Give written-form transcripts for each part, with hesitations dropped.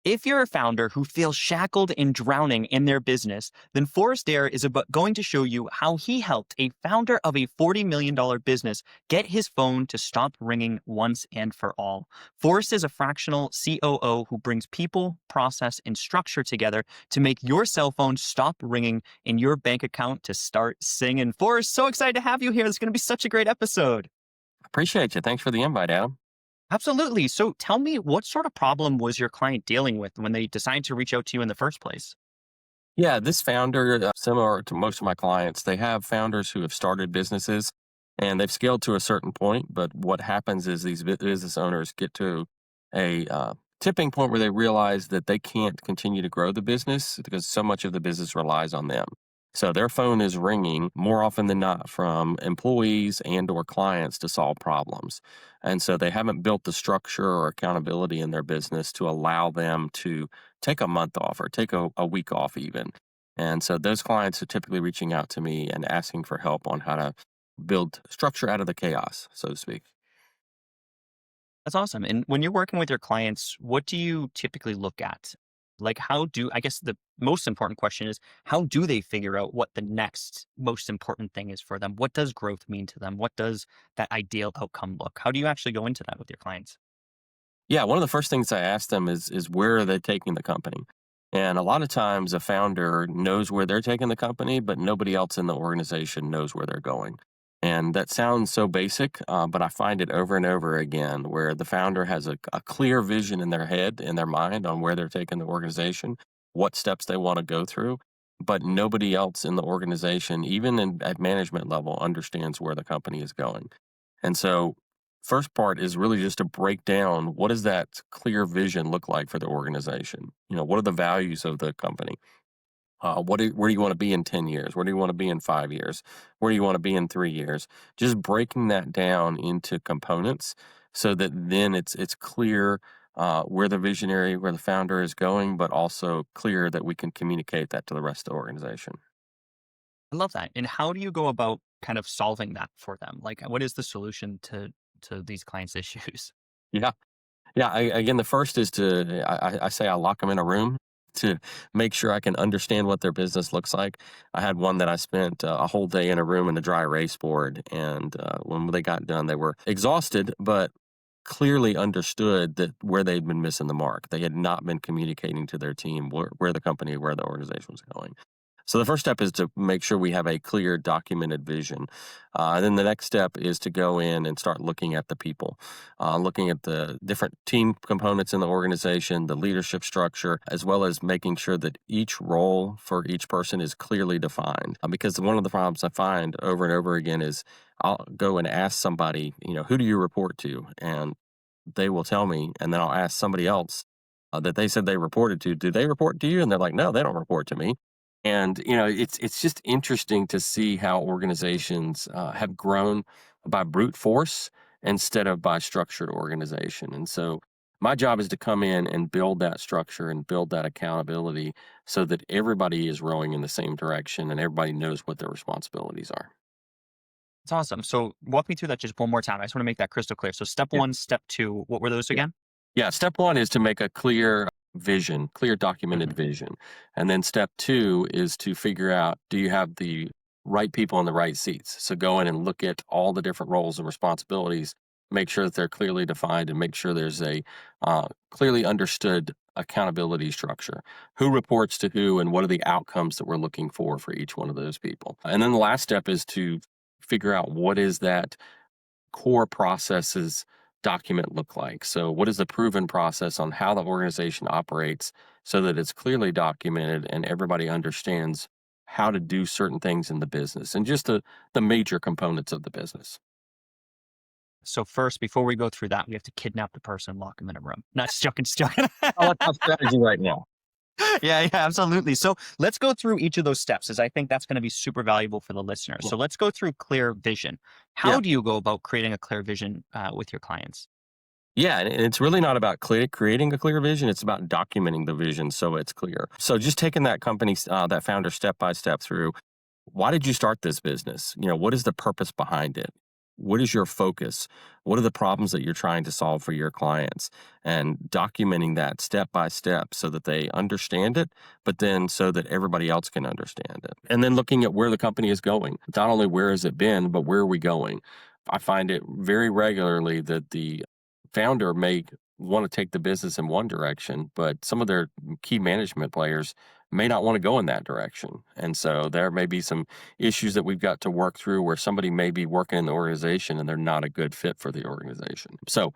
If you're a founder who feels shackled and drowning in their business, then Forrest Dare is going to show you how he helped a founder of a $40 million business get his phone to stop ringing once and for all. Forrest is a fractional COO who brings people, process, and structure together to make your cell phone stop ringing and your bank account to start singing. Forrest, so excited to have you here. It's going to be such a great episode. Appreciate you. Thanks for the invite, Adam. Absolutely. So tell me, what sort of problem was your client dealing with when they decided to reach out to you in the first place? Yeah, this founder, similar to most of my clients, they have founders who have started businesses and they've scaled to a certain point. But what happens is these business owners get to a tipping point where they realize that they can't continue to grow the business because so much of the business relies on them. So their phone is ringing more often than not from employees and or clients to solve problems. And so they haven't built the structure or accountability in their business to allow them to take a month off or take a week off even. And so those clients are typically reaching out to me and asking for help on how to build structure out of the chaos, so to speak. That's awesome. And when you're working with your clients, what do you typically look at? Like, I guess the most important question is, how do they figure out what the next most important thing is for them? What does growth mean to them? What does that ideal outcome look? How do you actually go into that with your clients? Yeah, one of the first things I ask them is where are they taking the company? And a lot of times a founder knows where they're taking the company, but nobody else in the organization knows where they're going. And that sounds so basic, but I find it over and over again where the founder has a clear vision in their head, in their mind on where they're taking the organization, what steps they want to go through, but nobody else in the organization, at management level, understands where the company is going. And so first part is really just to break down what does that clear vision look like for the organization? What are the values of the company? Where do you want to be in 10 years? Where do you want to be in 5 years? Where do you want to be in 3 years? Just breaking that down into components so that then it's clear where where the founder is going, but also clear that we can communicate that to the rest of the organization. I love that. And how do you go about kind of solving that for them? Like, what is the solution to these clients' issues? Yeah. Yeah, again, the first is I say I lock them in a room to make sure I can understand what their business looks like. I had one that I spent a whole day in a room in a dry erase board, and when they got done, they were exhausted, but clearly understood that where they'd been missing the mark. They had not been communicating to their team where the organization was going. So the first step is to make sure we have a clear documented vision. And then the next step is to go in and start looking at the people, looking at the different team components in the organization, the leadership structure, as well as making sure that each role for each person is clearly defined. Because one of the problems I find over and over again is I'll go and ask somebody, who do you report to? And they will tell me, and then I'll ask somebody else that they said they reported to, do they report to you? And they're like, no, they don't report to me. And it's just interesting to see how organizations have grown by brute force instead of by structured organization. And so my job is to come in and build that structure and build that accountability so that everybody is rowing in the same direction and everybody knows what their responsibilities are. It's awesome. So walk me through that just one more time. I just want to make that crystal clear. So step Yeah. one, step two, what were those Yeah. again? Yeah. Step one is to make a clear vision, clear documented Mhm. vision. And then step two is to figure out, do you have the right people in the right seats? So go in and look at all the different roles and responsibilities, make sure that they're clearly defined and make sure there's a clearly understood accountability structure. Who reports to who and what are the outcomes that we're looking for each one of those people? And then the last step is to figure out what is that core processes document look like? So, what is the proven process on how the organization operates so that it's clearly documented and everybody understands how to do certain things in the business and just the major components of the business? So first, before we go through that, we have to kidnap the person, lock them in a room. Not just joking, just joking. Oh, that's our strategy right now. Yeah, absolutely. So let's go through each of those steps, as I think that's going to be super valuable for the listener. Yeah. So let's go through clear vision. Yeah. How do you go about creating a clear vision with your clients? Yeah, and it's really not about creating a clear vision. It's about documenting the vision so it's clear. So just taking that company, that founder step by step through. Why did you start this business? What is the purpose behind it? what is your focus? What are the problems that you're trying to solve for your clients? And documenting that step by step so that they understand it, but then so that everybody else can understand it. And then looking at where the company is going. Not only where has it been, but where are we going? I find it very regularly that the founder may want to take the business in one direction, but some of their key management players may not want to go in that direction. And so there may be some issues that we've got to work through where somebody may be working in the organization and they're not a good fit for the organization. So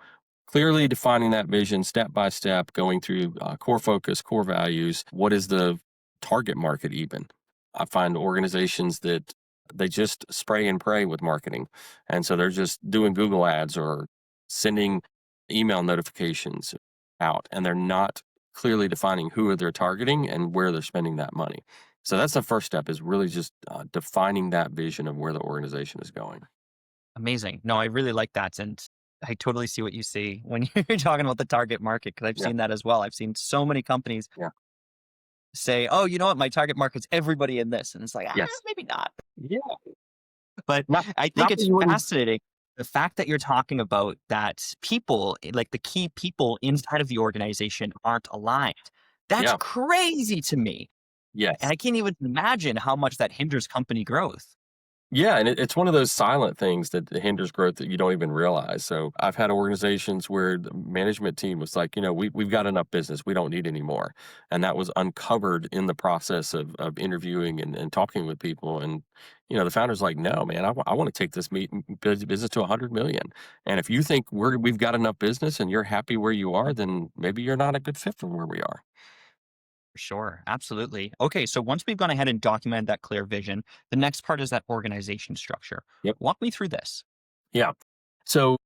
clearly defining that vision step by step, going through core focus, core values. What is the target market even? I find organizations that they just spray and pray with marketing. And so they're just doing Google ads or sending email notifications out, and they're not clearly defining who they're targeting and where they're spending that money. So that's the first step, is really just defining that vision of where the organization is going. Amazing. No, I really like that. And I totally see what you see when you're talking about the target market, because I've Yeah. seen that as well. I've seen so many companies Yeah. say, oh, you know what? My target market's everybody in this. And it's like, Yes. maybe not. Yeah. But Not I think not that it's you wouldn't. fascinating. The fact that you're talking about that people, like the key people inside of the organization, aren't aligned. That's Yeah. crazy to me. And Yes. I can't even imagine how much that hinders company growth. Yeah, and it's one of those silent things that hinders growth that you don't even realize. So I've had organizations where the management team was like, we've got enough business. We don't need any more. And that was uncovered in the process of interviewing and talking with people. And, the founder's like, no, man, I want to take this business to 100 million. And if you think we've got enough business and you're happy where you are, then maybe you're not a good fit for where we are. For sure. Absolutely. Okay. So once we've gone ahead and documented that clear vision, the next part is that organization structure. Yep. Walk me through this. Yeah. So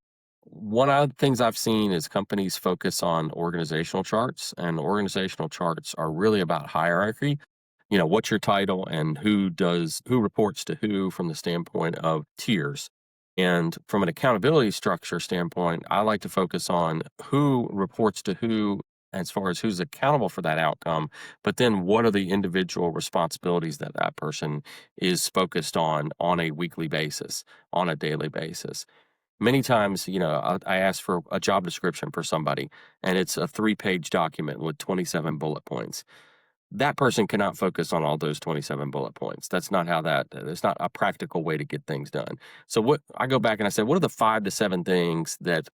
one of the things I've seen is companies focus on organizational charts, and organizational charts are really about hierarchy. What's your title and who reports to who from the standpoint of tiers. And from an accountability structure standpoint, I like to focus on who reports to who as far as who's accountable for that outcome, but then what are the individual responsibilities that that person is focused on a weekly basis, on a daily basis. Many times, I ask for a job description for somebody, and it's a 3-page document with 27 bullet points. That person cannot focus on all those 27 bullet points. That's not how it's not a practical way to get things done. So what I go back and I say, what are the 5 to 7 things that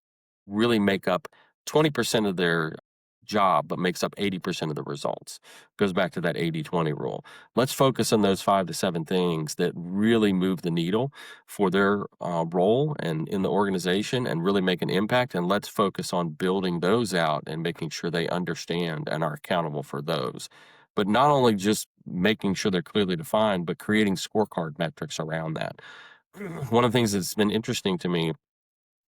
really make up 20% of their job, but makes up 80% of the results? Goes back to that 80-20 rule. Let's focus on those 5 to 7 things that really move the needle for their role and in the organization and really make an impact. And let's focus on building those out and making sure they understand and are accountable for those. But not only just making sure they're clearly defined, but creating scorecard metrics around that. One of the things that's been interesting to me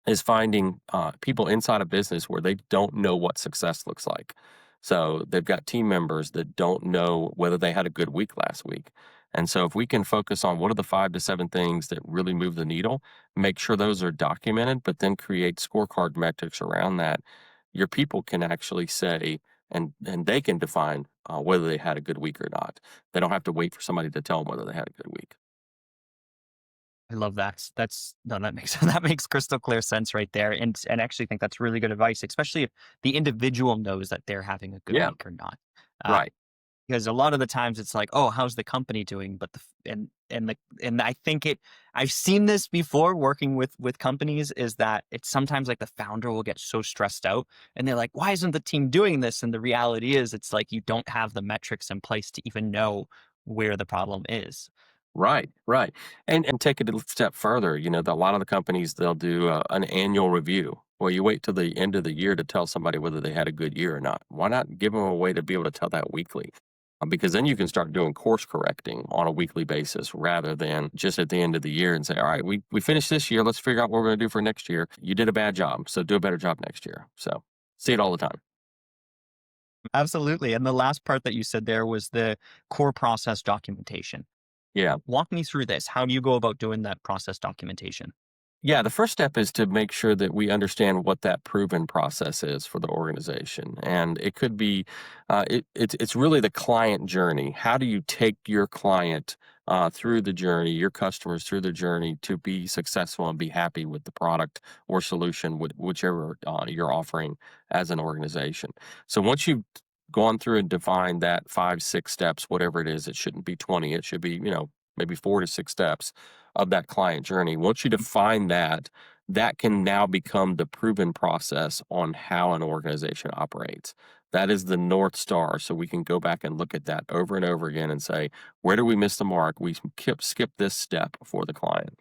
is finding people inside a business where they don't know what success looks like. So they've got team members that don't know whether they had a good week last week. And so if we can focus on what are the 5 to 7 things that really move the needle, make sure those are documented, but then create scorecard metrics around that, your people can actually say, and they can define whether they had a good week or not. They don't have to wait for somebody to tell them whether they had a good week. I love that. That's no, that makes that makes crystal clear sense right there. And I actually think that's really good advice, especially if the individual knows that they're having a good Yeah, week or not. Uh, right, because a lot of the times it's like, oh, how's the company doing? But and I think I've seen this before working with companies, is that it's sometimes like the founder will get so stressed out and they're like, why isn't the team doing this? And the reality is it's like you don't have the metrics in place to even know where the problem is. right, right. And take it a step further. A lot of the companies they'll do an annual review. Well, you wait till the end of the year to tell somebody whether they had a good year or not. Why not give them a way to be able to tell that weekly? Because then you can start doing course correcting on a weekly basis rather than just at the end of the year and say, all right, we finished this year. Let's figure out what we're going to do for next year. You did a bad job, so do a better job next year. So see it all the time. Absolutely. And the last part that you said there was the core process documentation. Yeah. Walk me through this. How do you go about doing that process documentation? Yeah, the first step is to make sure that we understand what that proven process is for the organization, and it could be, it's really the client journey. How do you take your client through the journey, your customers through the journey to be successful and be happy with the product or solution, whichever you're offering as an organization. So once you've gone through and defined that 5, 6 steps, whatever it is, it shouldn't be 20. It should be, maybe 4 to 6 steps of that client journey. Once you define that, that can now become the proven process on how an organization operates. That is the North Star. So we can go back and look at that over and over again and say, where do we miss the mark? We skip this step for the client.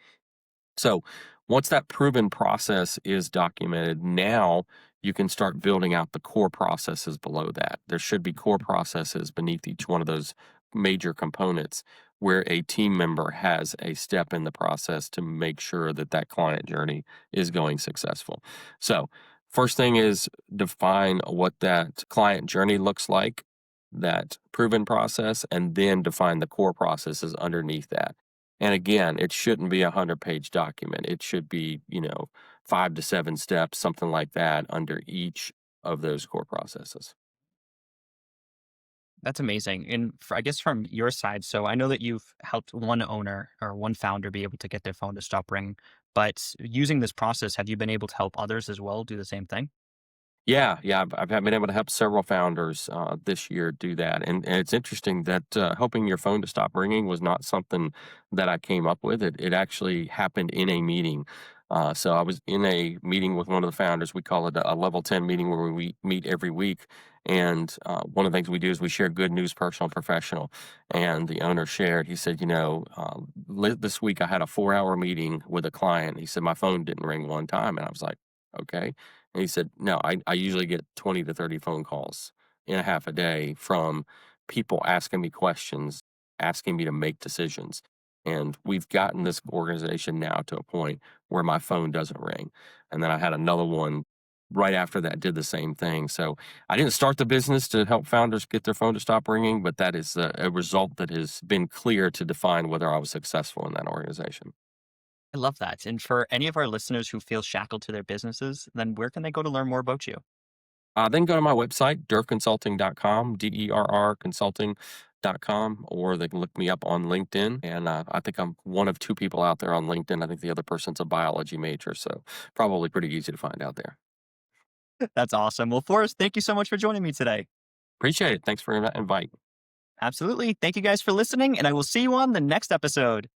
So once that proven process is documented, now you can start building out the core processes below that. There should be core processes beneath each one of those major components where a team member has a step in the process to make sure that that client journey is going successful. So, first thing is define what that client journey looks like, that proven process, and then define the core processes underneath that. And again, it shouldn't be a 100-page document. It should be, 5 to 7 steps, something like that, under each of those core processes. That's amazing. And I guess from your side, so I know that you've helped one owner or one founder be able to get their phone to stop ringing. But using this process, have you been able to help others as well do the same thing? Yeah, yeah, I've been able to help several founders this year do that, and it's interesting that helping your phone to stop ringing was not something that I came up with. It actually happened in a meeting. So I was in a meeting with one of the founders. We call it a level 10 meeting where we meet every week. And one of the things we do is we share good news, personal, professional. And the owner shared, he said, this week I had a 4 hour meeting with a client. He said, my phone didn't ring one time. And I was like, okay. And he said, no, I usually get 20 to 30 phone calls in a half a day from people asking me questions, asking me to make decisions. And we've gotten this organization now to a point where my phone doesn't ring. And then I had another one right after that did the same thing. So I didn't start the business to help founders get their phone to stop ringing, but that is a result that has been clear to define whether I was successful in that organization. I love that. And for any of our listeners who feel shackled to their businesses, then where can they go to learn more about you? Then go to my website, derrconsulting.com, DERR consulting.com, or they can look me up on LinkedIn. And I think I'm one of two people out there on LinkedIn. I think the other person's a biology major, so probably pretty easy to find out there. That's awesome. Well, Forrest, thank you so much for joining me today. Appreciate it. Thanks for the invite. Absolutely. Thank you guys for listening, and I will see you on the next episode.